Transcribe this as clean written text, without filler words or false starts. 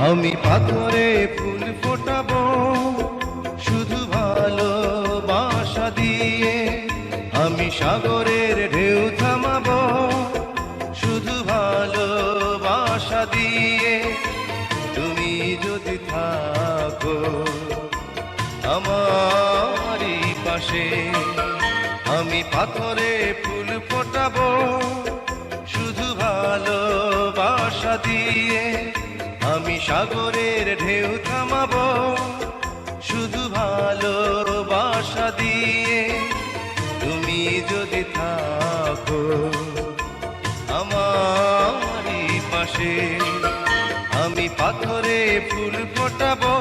আমি পাথরে ফুল ফোটাবো শুধু ভালোবাসা দিয়ে, আমি সাগরের ঢেউ থামাবো শুধু ভালোবাসা দিয়ে। তুমি যদি থাকো আমারই পাশে, আমি পাথরে ফুল ফোটাবো শুধু ভালোবাসা দিয়ে, আমি সাগরের ঢেউ থামাবো শুধু ভালোবাসা দিয়ে। তুমি যদি থাকো আমারই পাশে, আমি পাথরে ফুল ফোটাবো